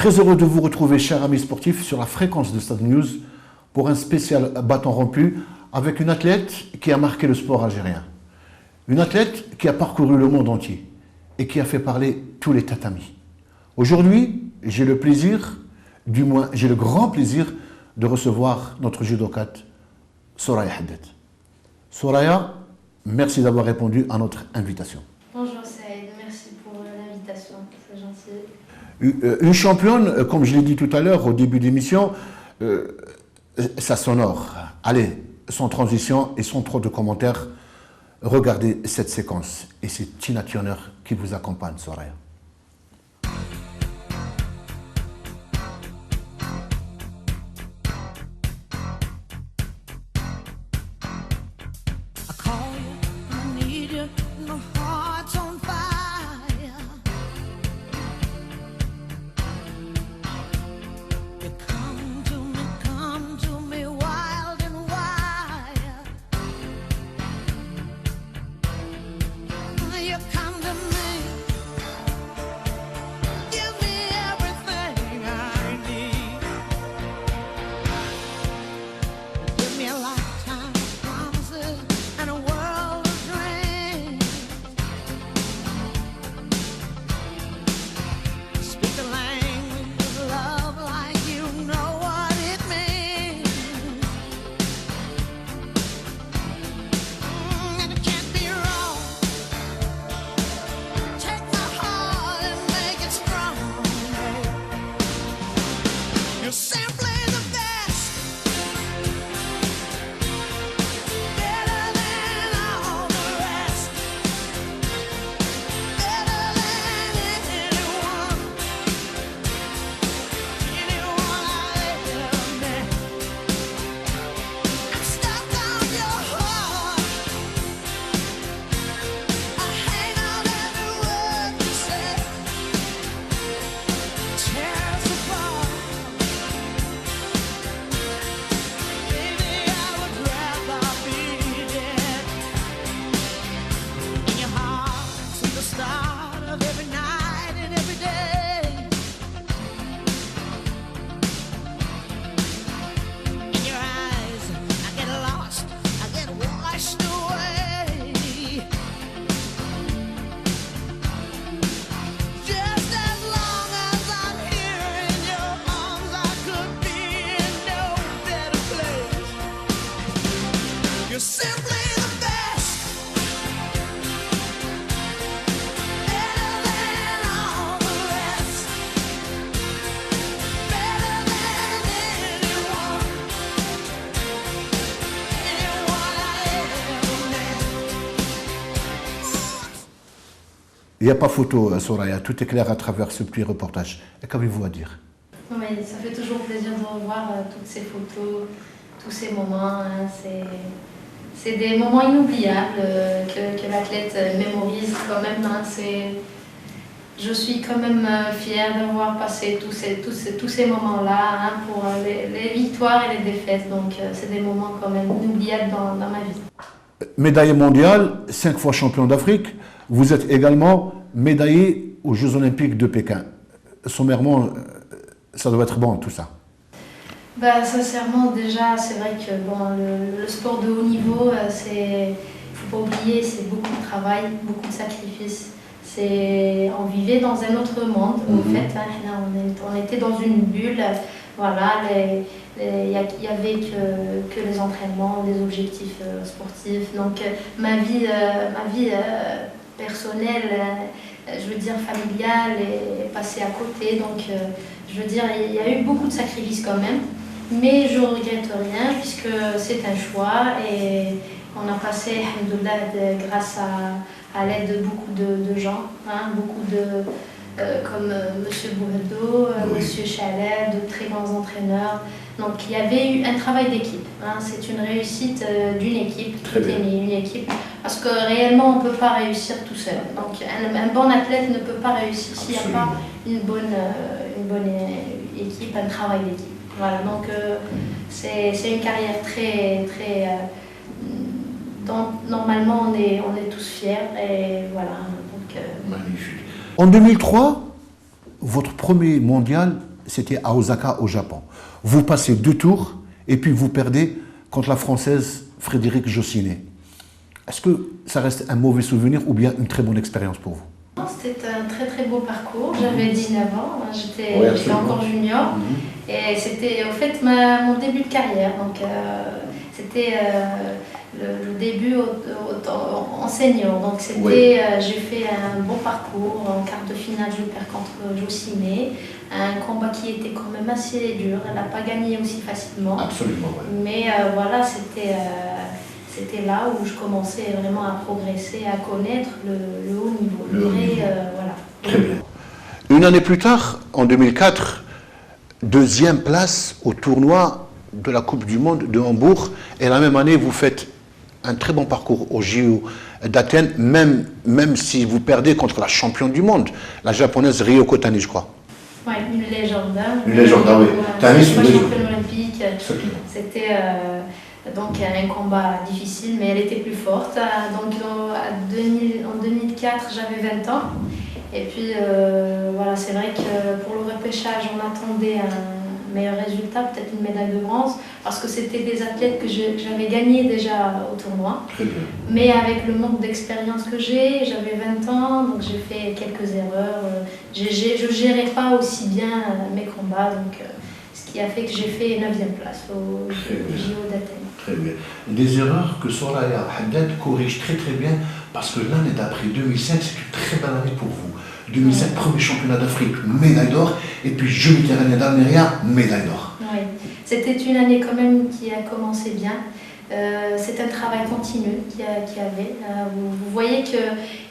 Très heureux de vous retrouver, chers amis sportifs, sur la fréquence de Stade News pour un spécial bâton rompu avec une athlète qui a marqué le sport algérien. Une athlète qui a parcouru le monde entier et qui a fait parler tous les tatamis. Aujourd'hui, j'ai le plaisir, du moins j'ai le grand plaisir de recevoir notre judokate Soraya Haddad. Soraya, merci d'avoir répondu à notre invitation. Bonjour Saïd, merci pour l'invitation, c'est gentil. Une championne, comme je l'ai dit tout à l'heure au début de l'émission, ça sonore. Allez, sans transition et sans trop de commentaires, regardez cette séquence. Et c'est Tina Turner qui vous accompagne, Soraya. Il n'y a pas photo, Soraya, tout est clair à travers ce petit reportage. Et qu'avez-vous à dire? Oui, ça fait toujours plaisir de revoir toutes ces photos, tous ces moments. Hein. C'est des moments inoubliables que l'athlète mémorise quand même. Hein. Je suis quand même fière d'avoir passé tous ces moments-là hein, pour les victoires et les défaites. Donc c'est des moments quand même inoubliables dans ma vie. Médaillé mondial, 5 fois champion d'Afrique. Vous êtes également médaillé aux Jeux Olympiques de Pékin. Sommairement, ça doit être bon tout ça. Bah, sincèrement, déjà, c'est vrai que bon, le sport de haut niveau, il ne faut pas oublier, c'est beaucoup de travail, beaucoup de sacrifices. On vivait dans un autre monde, en fait. Hein, on était dans une bulle. Voilà, il n'y avait que les entraînements, les objectifs sportifs. Donc, ma vie personnelle, je veux dire familiale, est passée à côté. Donc, je veux dire, il y a eu beaucoup de sacrifices quand même. Mais je ne regrette rien puisque c'est un choix et on a passé, alhamdoulilah, grâce à l'aide de beaucoup de gens, hein, beaucoup de, comme M. Bouheddo, M. Chalet, de très grands entraîneurs. Donc il y avait eu un travail d'équipe. Hein, c'est une réussite d'une équipe, une équipe. Parce que réellement, on ne peut pas réussir tout seul. Donc un bon athlète ne peut pas réussir s'il n'y a pas une bonne équipe, un travail d'équipe. Voilà, donc c'est une carrière très dont normalement on est tous fiers et voilà. Donc, magnifique. En 2003, votre premier mondial c'était à Osaka, au Japon. Vous passez 2 tours et puis vous perdez contre la Française Frédérique Jossinet. Est-ce que ça reste un mauvais souvenir ou bien une très bonne expérience pour vous? C'était un très très beau parcours. J'avais 19 ans, j'étais encore junior. Et c'était en fait mon début de carrière. Donc c'était le début en senior. Donc j'ai fait un bon parcours. En quart de finale, je perds contre Jossinet. Un combat qui était quand même assez dur. Elle n'a pas gagné aussi facilement. Absolument, oui. Mais voilà, c'était là où je commençais vraiment à progresser, à connaître le haut niveau. Voilà. Très bien. Une année plus tard, en 2004, 2e place au tournoi de la Coupe du Monde de Hambourg. Et la même année, vous faites un très bon parcours au JO d'Athènes, même si vous perdez contre la championne du monde, la japonaise Ryoko Tani, je crois. Oui, une légende. Une légende, oui. Tani, c'est une championne olympique. C'était donc un combat difficile, mais elle était plus forte. Donc en 2004, j'avais 20 ans. Et puis voilà, c'est vrai que pour le repêchage, on attendait un meilleur résultat, peut-être une médaille de bronze, parce que c'était des athlètes que j'avais gagnés déjà au tournoi. Très bien. Mais avec le manque d'expérience que j'avais 20 ans, donc j'ai fait quelques erreurs. Je ne gérais pas aussi bien mes combats, donc ce qui a fait que j'ai fait 9e place au JO d'Athènes. Très bien. Des erreurs que Soraya Haddad corrige très très bien, parce que l'année d'après, 2005, c'est une très belle année pour vous. 2005, premier championnat d'Afrique, médaille d'or, et puis Jeux méditerranéens d'Almeria, médaille d'or. Oui, c'était une année quand même qui a commencé bien. C'est un travail continu qu'il y avait. Vous voyez qu'il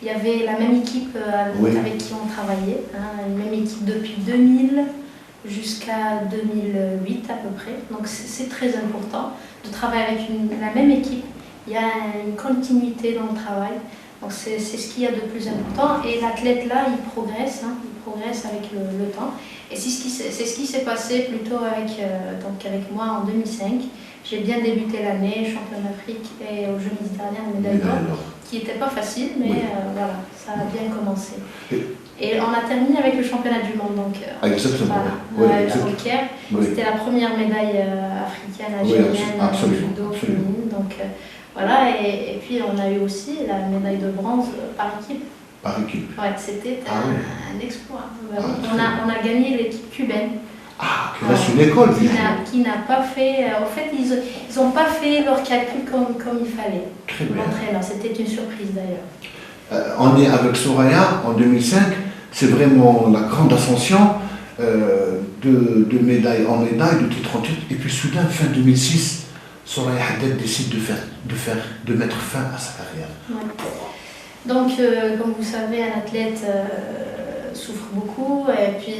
y avait la même équipe avec qui on travaillait, une même équipe depuis 2000 jusqu'à 2008 à peu près. Donc c'est très important de travailler avec la même équipe. Il y a une continuité dans le travail. Donc c'est ce qu'il y a de plus important. Et l'athlète là, il progresse avec le temps. Et c'est ce qui s'est passé plutôt avec moi en 2005. J'ai bien débuté l'année, champion d'Afrique et aux Jeux méditerranéens de médaille d'or, qui n'était pas facile, mais voilà, ça a bien commencé. Et on a terminé avec le championnat du monde, donc au Caire. C'était la première médaille africaine, algérienne, judo féminine. Donc voilà, et puis on a eu aussi la médaille de bronze par équipe. Par équipe. Ouais, c'était un exploit. On a gagné l'équipe cubaine. Ah, c'est une école. Qui n'a pas fait. En fait, ils n'ont pas fait leur calcul comme il fallait. Très bien. L'entraîneur, c'était une surprise d'ailleurs. On est avec Soraya en 2005. C'est vraiment la grande ascension de médaille en médaille, de titre en titre. Et puis soudain, fin 2006, Soraya Haddad décide de mettre fin à sa carrière. Ouais. Donc, comme vous savez, un athlète souffre beaucoup. Et puis,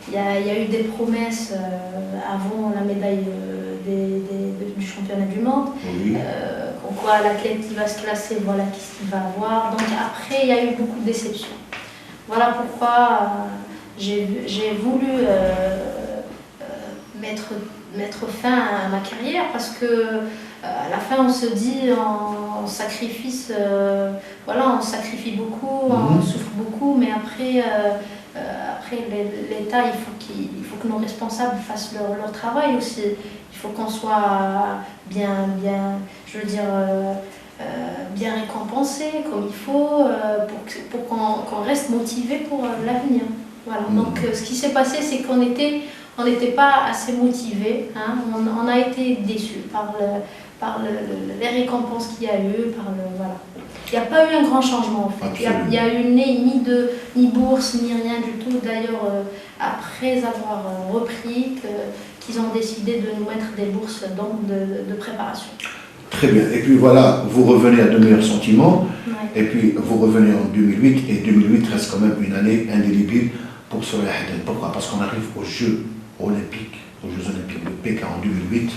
il y a eu des promesses avant la médaille du championnat du monde. Oui. Comme quoi l'athlète qui va se classer, voilà ce qu'il va avoir. Donc après, il y a eu beaucoup de déceptions. Voilà pourquoi j'ai voulu mettre fin à ma carrière, parce que à la fin on se dit on sacrifie beaucoup, on souffre beaucoup, mais après l'État, il faut que nos responsables fassent leur travail aussi. Il faut qu'on soit bien récompensé comme il faut pour qu'on reste motivé pour l'avenir. Voilà. Donc ce qui s'est passé, c'est qu'on n'était pas assez motivés. On a été déçus par les récompenses qu'il y a eu. Voilà. Il n'y a pas eu un grand changement en fait. Il n'y a eu ni bourse, ni rien du tout. D'ailleurs, après avoir repris, qu'ils ont décidé de nous mettre des bourses de préparation. Très bien. Et puis voilà, vous revenez à de meilleurs sentiments. Ouais. Et puis vous revenez en 2008. Et 2008 reste quand même une année indélébile pour Soraya Haddad. Pourquoi? Parce qu'on arrive aux Jeux Olympiques de Pékin en 2008.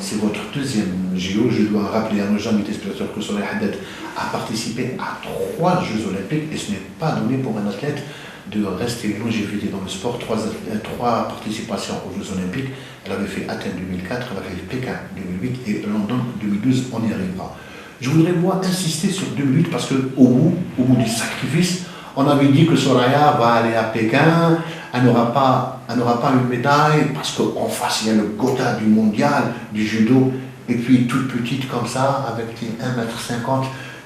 C'est votre 2e JO. Je dois rappeler à nos amis téléspectateurs que Soraya Haddad a participé à 3 Jeux Olympiques. Et ce n'est pas donné pour un athlète de rester une longévité dans le sport. 3 participations aux Jeux Olympiques. Elle avait fait Athènes 2004, elle avait fait Pékin 2008 et London 2012, on y arrivera. Je voudrais moi insister sur 2008 parce qu'au bout du sacrifice, on avait dit que Soraya va aller à Pékin, elle n'aura pas une médaille parce qu'en face, il y a le quota du mondial, du judo. Et puis, toute petite comme ça, avec tes 1,50 m,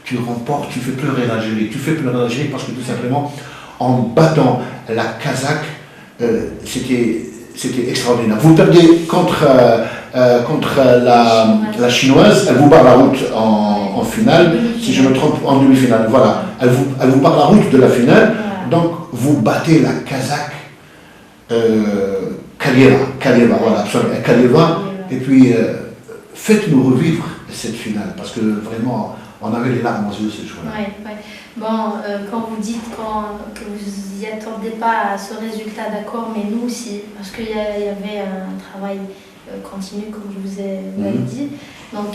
tu remportes, tu fais pleurer l'Algérie. Tu fais pleurer l'Algérie parce que tout simplement, en battant la Kazakh, c'était extraordinaire. Vous perdez contre la Chinoise, elle vous barre la route en finale, si je me trompe, en demi-finale. Voilà, elle vous barre la route de la finale, donc vous battez la Kazakh Kalieva, voilà, absolument, Kalieva, et puis faites-nous revivre cette finale, parce que vraiment, on avait les larmes aux yeux ce jour-là. Ouais, ouais. Bon, quand vous dites que vous n'y attendez pas à ce résultat, d'accord, mais nous aussi, parce qu'il y avait un travail continu, comme je vous ai dit. Donc,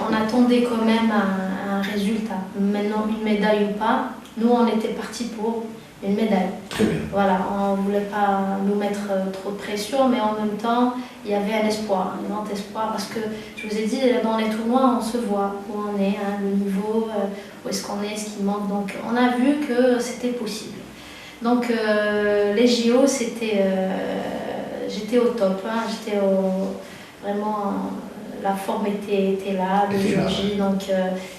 on attendait quand même un résultat. Maintenant, une médaille ou pas, nous, on était partis pour une médaille. Très bien. Voilà, on ne voulait pas nous mettre trop de pression, mais en même temps, il y avait un espoir, un grand espoir, parce que je vous ai dit, dans les tournois, on se voit où on est, hein, le niveau, où est-ce qu'on est, ce qui manque. Donc, on a vu que c'était possible. Donc, les JO, c'était, j'étais au top, hein, vraiment, la forme était là, le jour J, donc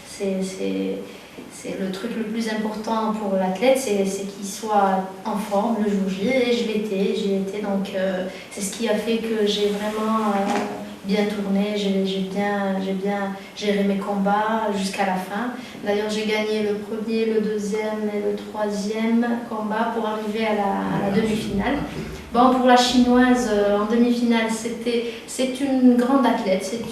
c'est le truc le plus important pour l'athlète, c'est qu'il soit en forme le jour J, et j'y étais, donc c'est ce qui a fait que j'ai vraiment bien tourné, j'ai bien géré mes combats jusqu'à la fin. D'ailleurs, j'ai gagné le premier, le deuxième et le troisième combat pour arriver à la demi-finale. Bon, pour la chinoise, en demi-finale, c'est une grande athlète, c'était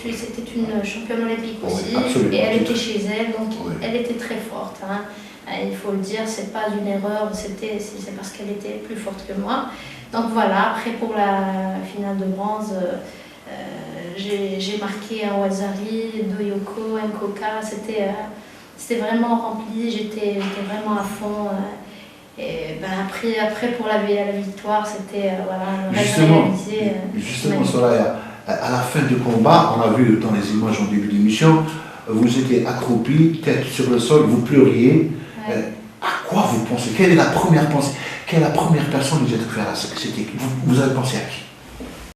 une championne olympique aussi, et elle était chez elle, donc elle était très forte. Hein. Il faut le dire, c'est pas une erreur, c'est parce qu'elle était plus forte que moi. Donc voilà, après pour la finale de bronze, j'ai marqué un Wazari, Doyoko, un Koka, c'était vraiment rempli, j'étais vraiment à fond. Et ben après pour la victoire, c'était voilà, Justement, Soraya, à la fin du combat, on a vu dans les images en début d'émission, vous étiez accroupi, tête sur le sol, vous pleuriez. Ouais. À quoi vous pensez? Quelle est la première pensée? Quelle est la première personne que vous êtes fait? Vous avez pensé à qui?